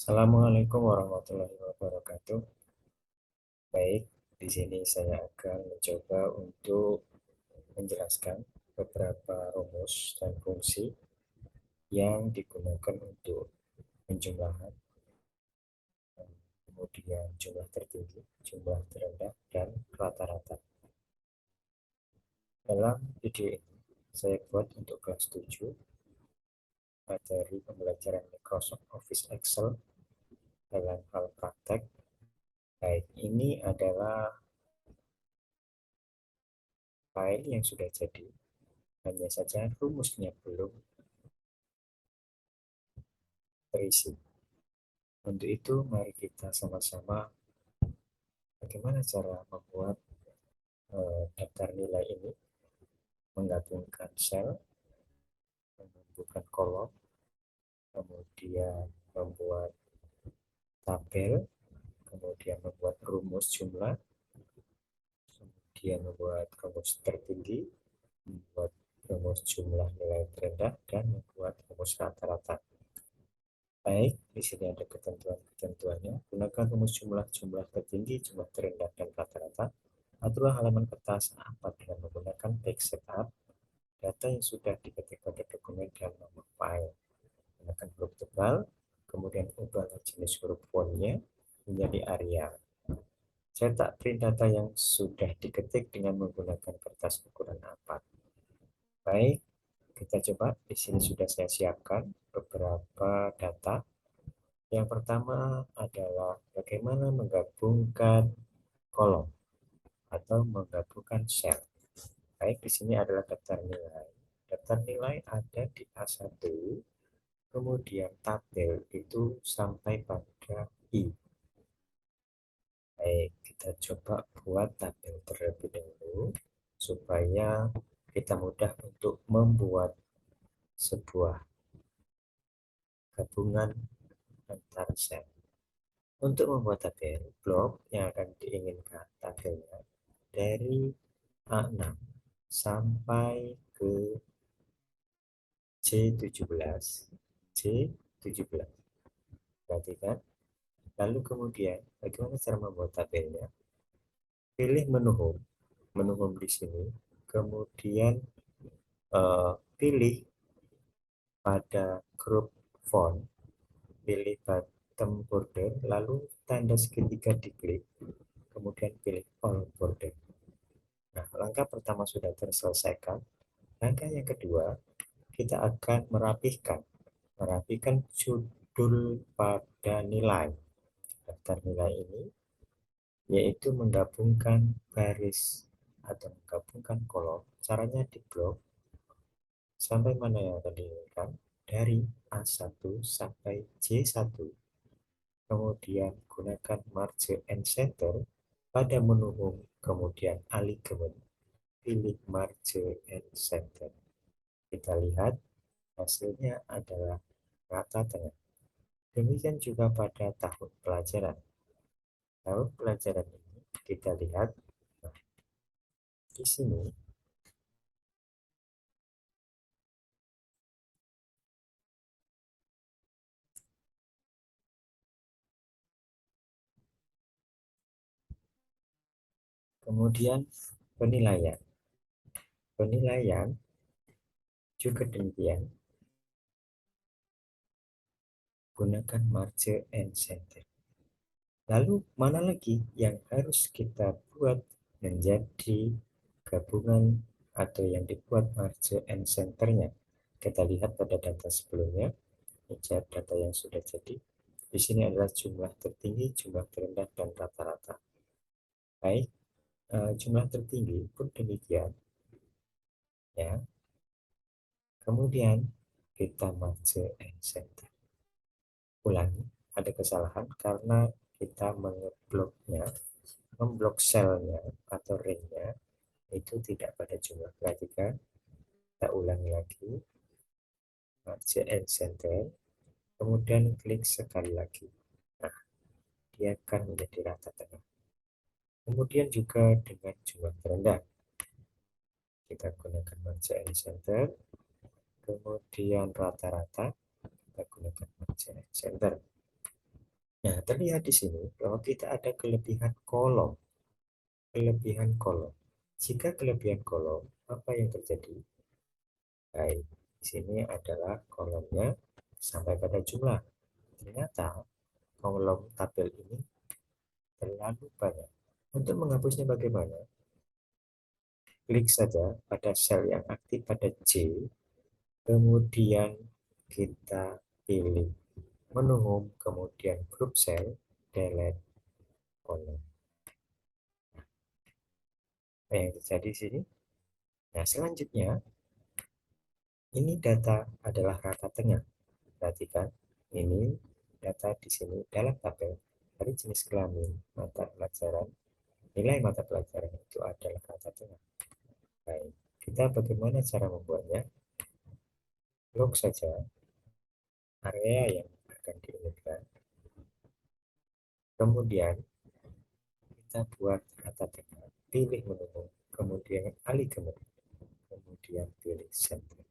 Assalamualaikum warahmatullahi wabarakatuh. Baik, di sini saya akan mencoba untuk menjelaskan beberapa rumus dan fungsi yang digunakan untuk penjumlahan, kemudian jumlah tertinggi, jumlah terendah, dan rata-rata. Dalam video ini, saya buat untuk kelas 7 materi pembelajaran Microsoft Office Excel dalam hal praktek. Baik, ini adalah file yang sudah jadi, hanya saja rumusnya belum terisi. Untuk itu, mari kita sama-sama bagaimana cara membuat daftar nilai ini, menggabungkan sel, menumbuhkan kolom, kemudian membuat tabel, kemudian membuat rumus jumlah, kemudian membuat rumus tertinggi, membuat rumus jumlah nilai terendah, dan membuat rumus rata-rata. Baik, di sini ada ketentuan-ketentuannya. Gunakan rumus jumlah tertinggi, jumlah terendah, dan rata-rata. Aturlah halaman kertas A4 dengan menggunakan back setup. Data yang sudah diketik pada dokumen dan nomor file. Gunakan huruf tebal, kemudian ubahlah jenis huruf fontnya menjadi Arial. Cetak print data yang sudah diketik dengan menggunakan kertas ukuran A4. Baik, kita coba. Di sini sudah saya siapkan beberapa data. Yang pertama adalah bagaimana menggabungkan kolom atau menggabungkan sel. Baik, di sini adalah daftar nilai. Daftar nilai ada di A1, kemudian tabel itu sampai pada I. Baik, kita coba buat tabel terlebih dahulu supaya kita mudah untuk membuat sebuah gabungan antar sel. Untuk membuat tabel, blok yang akan diinginkan tabelnya dari A6 sampai ke C17. C17. Perhatikan. Lalu kemudian, bagaimana cara membuat tabelnya? Pilih menu home. Menu home di sini. Kemudian pilih pada grup font. Pilih bottom border. Lalu tanda segitiga diklik. Kemudian pilih all border. Nah, langkah pertama sudah terselesaikan. Langkah yang kedua, kita akan merapikan judul pada nilai. Daftar nilai ini yaitu menggabungkan baris atau menggabungkan kolom. Caranya di blok sampai mana yang akan diinginkan, dari A1 sampai C1. Kemudian gunakan marge and center pada menu home, kemudian alignment, pilih marge and center. Kita lihat hasilnya adalah rata tengah. Demikian juga pada tahun pelajaran. Tahun pelajaran ini kita lihat di sini. Kemudian penilaian. Penilaian juga demikian. Gunakan marge and center. Lalu mana lagi yang harus kita buat menjadi gabungan atau yang dibuat marge and centernya? Kita lihat pada data sebelumnya. Ini data yang sudah jadi. Di sini adalah jumlah tertinggi, jumlah terendah, dan rata-rata. Baik, jumlah tertinggi pun demikian. Ya. Kemudian kita marge and center. Ulangi, ada kesalahan karena kita memblok selnya atau ringnya itu tidak pada jumlah. Perhatikan, kita ulangi lagi, marge and center, kemudian klik sekali lagi. Nah, dia akan menjadi rata tengah. Kemudian juga dengan jumlah terendah, kita gunakan marge and center, kemudian rata-rata, kita gunakan marge and center. Nah, terlihat di sini bahwa kita ada kelebihan kolom. Kelebihan kolom. Jika kelebihan kolom, apa yang terjadi? Baik, di sini adalah kolomnya sampai pada jumlah. Ternyata kolom tabel ini terlalu banyak. Untuk menghapusnya bagaimana? Klik saja pada sel yang aktif pada C, kemudian kita pilih menu home, kemudian grup sel, delete kolom. Apa yang terjadi di sini? Nah, selanjutnya ini data adalah rata tengah. Perhatikan, ini data di sini dalam tabel dari jenis kelamin, mata pelajaran, nilai mata pelajaran itu adalah rata tengah. Baik, kita bagaimana cara membuatnya? Blok saja area yang akan diinginkan. Kemudian kita buat rata tengah, pilih menu, kemudian alih ke menu, kemudian pilih center.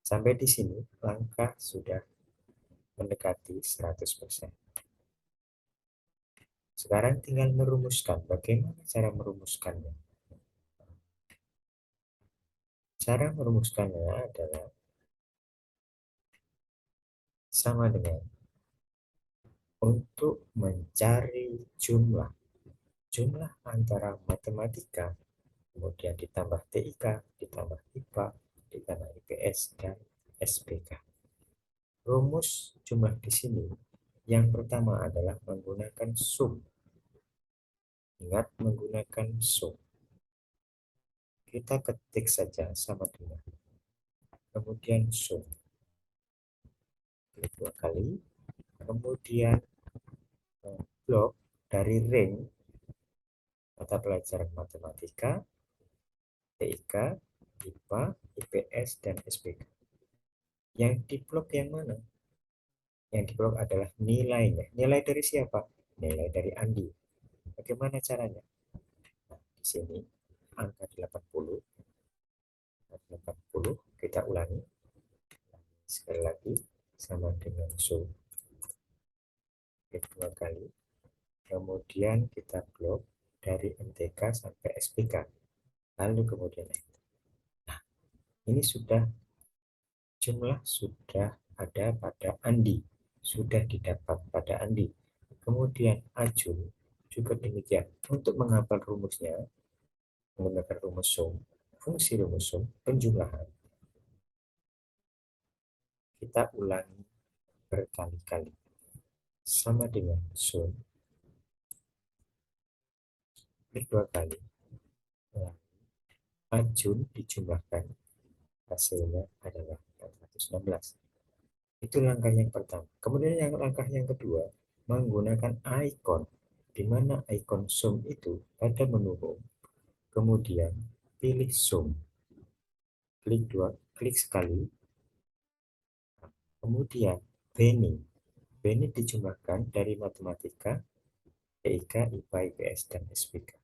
Sampai di sini langkah sudah mendekati 100%. Sekarang tinggal merumuskan. Bagaimana cara merumuskannya? Cara merumuskannya adalah sama dengan untuk mencari jumlah. Jumlah antara matematika, kemudian ditambah TIK, ditambah IPA, ditambah IPS, dan SPK. Rumus jumlah di sini yang pertama adalah menggunakan sum. Ingat menggunakan sum. Kita ketik saja sama dengan. Kemudian sum. Klik 2 kali. Kemudian blok dari ring mata pelajaran matematika, TIK, IPA, IPS, dan SPK. Yang di blok yang mana? Yang di blok adalah nilainya. Nilai dari siapa? Nilai dari Andi. Bagaimana caranya? Nah, di sini angka 80. 80 kita ulangi. Sekali lagi sama dengan sum. 2 kali. Kemudian kita blok dari MTK sampai SPK. Lalu kemudian nah, ini sudah jumlah sudah ada pada Andi, sudah didapat pada Andi. Kemudian Ajun juga demikian. Untuk menghafal rumusnya, menggunakan rumus sum, fungsi rumus sum, penjumlahan, kita ulangi berkali-kali. Sama dengan sum, klik 2 kali. Nah, Ajun dijumlahkan, hasilnya adalah 416. Itu langkah yang pertama. Kemudian langkah yang kedua, menggunakan icon, di mana icon sum itu pada menu home. Kemudian pilih sum. Klik sekali. Kemudian Beni. Beni dijumlahkan dari matematika, TIK, IPA, IPS, dan SPK.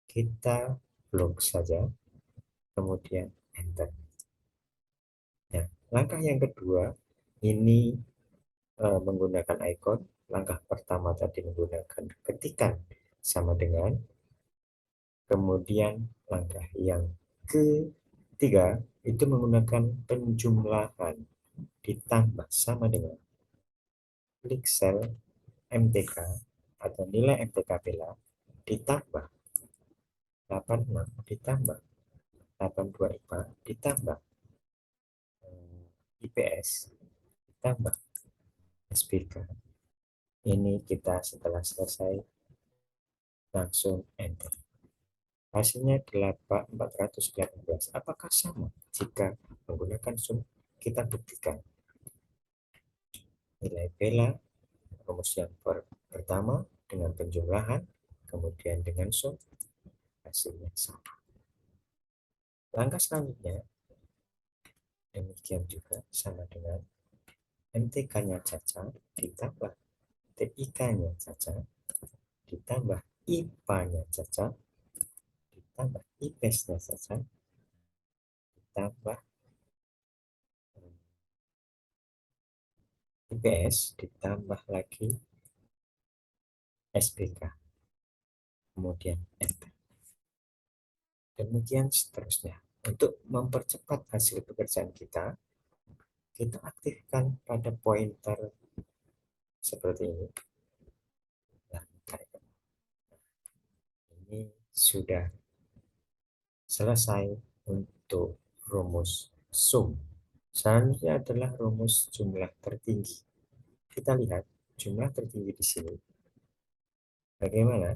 Kita blok saja, kemudian enter. Nah, langkah yang kedua ini menggunakan icon. Langkah pertama tadi menggunakan ketikan sama dengan. Kemudian langkah yang ketiga itu menggunakan penjumlahan ditambah sama dengan klik sel MTK atau nilai MTK Bella ditambah 86 ditambah 82 IPA ditambah IPS ditambah SPK. Ini kita setelah selesai langsung enter. Hasilnya 418. Apakah sama jika menggunakan sum? Kita buktikan. Nilai Bella rumus yang pertama dengan penjumlahan, kemudian dengan sum, hasilnya sama. Langkah selanjutnya, demikian juga sama dengan MTK-nya Caca ditambah TIK-nya Caca ditambah IPA-nya Caca ditambah IPS-nya Caca ditambah IPS ditambah lagi SPK, kemudian enter. Demikian seterusnya. Untuk mempercepat hasil pekerjaan kita, kita aktifkan pada pointer seperti ini. Nah, ini sudah selesai untuk rumus sum. Selanjutnya adalah rumus jumlah tertinggi. Kita lihat jumlah tertinggi di sini. Bagaimana?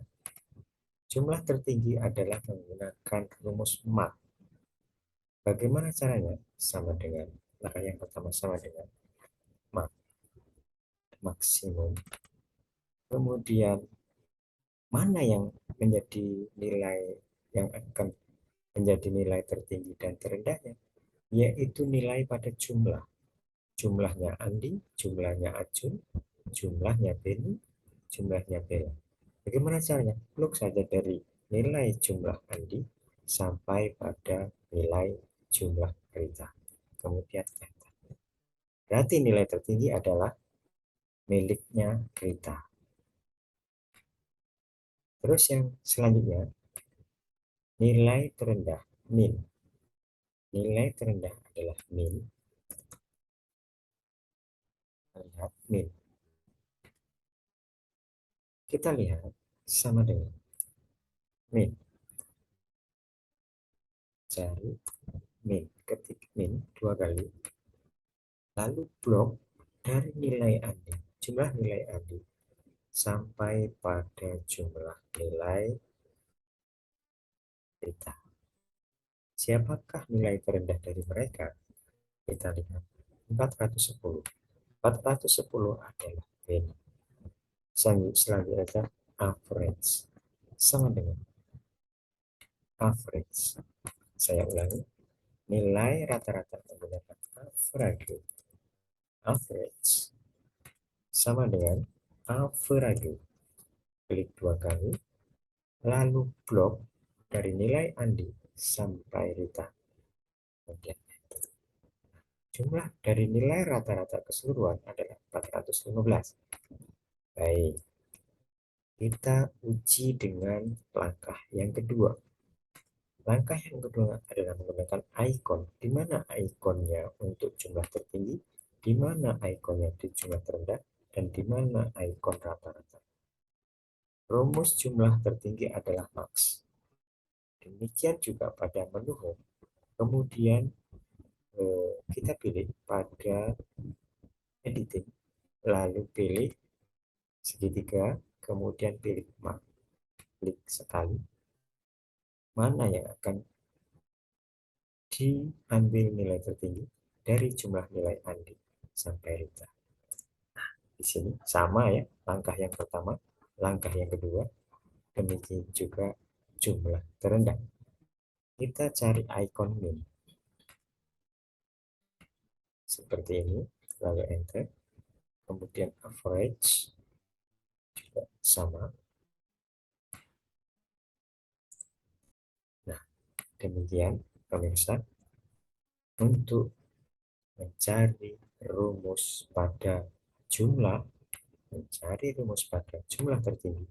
Jumlah tertinggi adalah menggunakan rumus MAK. Bagaimana caranya? Sama dengan langkah yang pertama, sama dengan MAK, maksimum. Kemudian mana yang menjadi nilai yang akan menjadi nilai tertinggi dan terendahnya, yaitu nilai pada jumlah. Jumlahnya Andi, jumlahnya Acun, jumlahnya Beni, jumlahnya Bella. Bagaimana caranya? Plug saja dari nilai jumlah Andi sampai pada nilai jumlah Rita. Kemudian enter. Berarti nilai tertinggi adalah miliknya Rita. Terus yang selanjutnya, nilai terendah, min. Nilai terendah adalah min. Lihat min. Kita lihat sama dengan min. Cari min. Ketik min 2 kali. Lalu blok dari nilai Andi. Jumlah nilai Andi sampai pada jumlah nilai Rita. Siapakah nilai terendah dari mereka? Kita lihat 410. 410 adalah Beni. Selanjutnya ada average. Sama dengan average. Saya ulangi. Nilai rata-rata menggunakan average. Average sama dengan average. Klik 2 kali. Lalu blok dari nilai Andi sampai Rita. Kemudian jumlah dari nilai rata-rata keseluruhan adalah 415. Baik, kita uji dengan langkah yang kedua. Langkah yang kedua adalah menggunakan icon. Di mana ikonnya untuk jumlah tertinggi, di mana ikonnya di jumlah terendah, dan di mana ikon rata-rata. Rumus jumlah tertinggi adalah max. Demikian juga pada menu home. Kemudian kita pilih pada editing, lalu pilih segitiga, kemudian pilih max. Klik sekali. Mana yang akan diambil nilai tertinggi dari jumlah nilai Andi sampai Rita. Di sini sama ya, langkah yang pertama, langkah yang kedua, demikian juga jumlah terendah. Kita cari icon min seperti ini, lalu enter. Kemudian average juga sama. Nah, demikian pemirsa, untuk mencari rumus pada jumlah, mencari rumus pada jumlah tertinggi,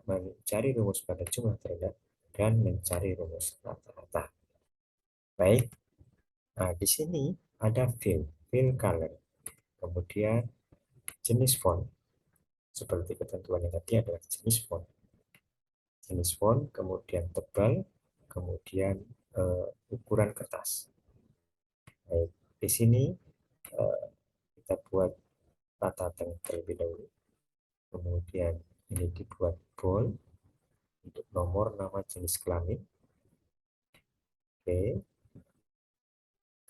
mencari rumus pada jumlah terendah, dan mencari rumus rata-rata. Baik, nah di sini ada fill color, kemudian jenis font. Seperti ketentuannya tadi adalah jenis font, kemudian tebal, kemudian ukuran kertas. Baik, di sini kita buat rata tengah terlebih dahulu. Kemudian ini dibuat bold untuk nomor, nama, jenis kelamin. Oke.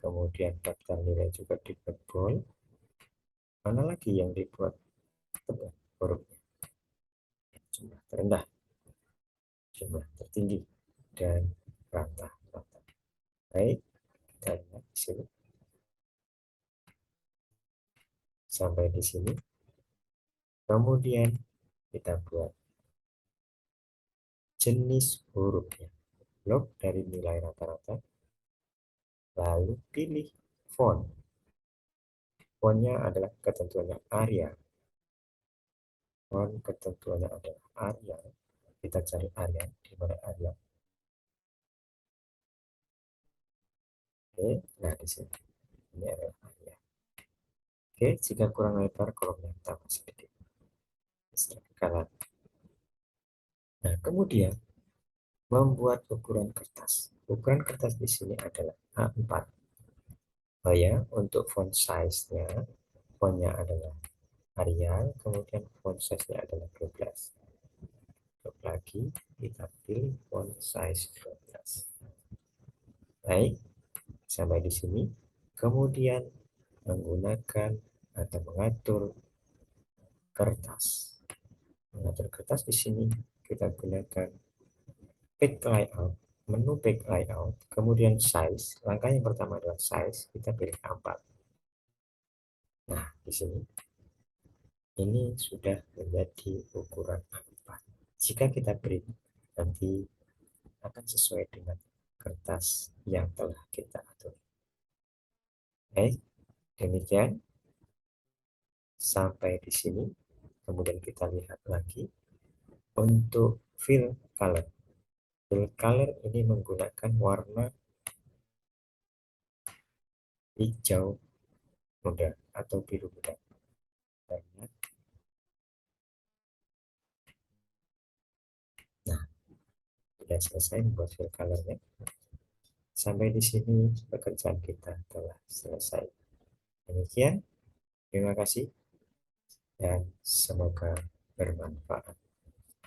Kemudian daftar nilai juga dibuat bold. Mana lagi yang dibuat tebal hurufnya? Jumlah terendah, jumlah tertinggi, dan rata-rata. Baik, kita lihat di sini. Sampai di sini. Kemudian kita buat jenis hurufnya. Blok dari nilai rata-rata. Lalu pilih font. fontnya adalah ketentuannya Arial. Font ketentuannya adalah Arial. Kita cari Arial, di mana Arial. Oke, nah di sini ini adalah Arial. Oke, jika kurang lebar kolomnya tambah sedikit. Kanan. Nah, kemudian membuat ukuran kertas. Ukuran kertas di sini adalah A4. Oh ya, untuk font size-nya, fontnya adalah Arial, kemudian font size-nya adalah 12. Untuk lagi, kita pilih font size 12. Baik, sampai di sini. Kemudian menggunakan atau mengatur kertas. Mengatur kertas di sini kita gunakan page layout, menu page layout, kemudian size. Langkah yang pertama adalah size, kita pilih A4. Nah, di sini ini sudah menjadi ukuran A4. Jika kita print, nanti akan sesuai dengan kertas yang telah kita atur. Baik, demikian sampai di sini. Kemudian kita lihat lagi untuk fill color. Fill color ini menggunakan warna hijau muda atau biru muda. Nah, sudah selesai membuat fill colornya. Sampai di sini pekerjaan kita telah selesai. Demikian, terima kasih dan semoga bermanfaat.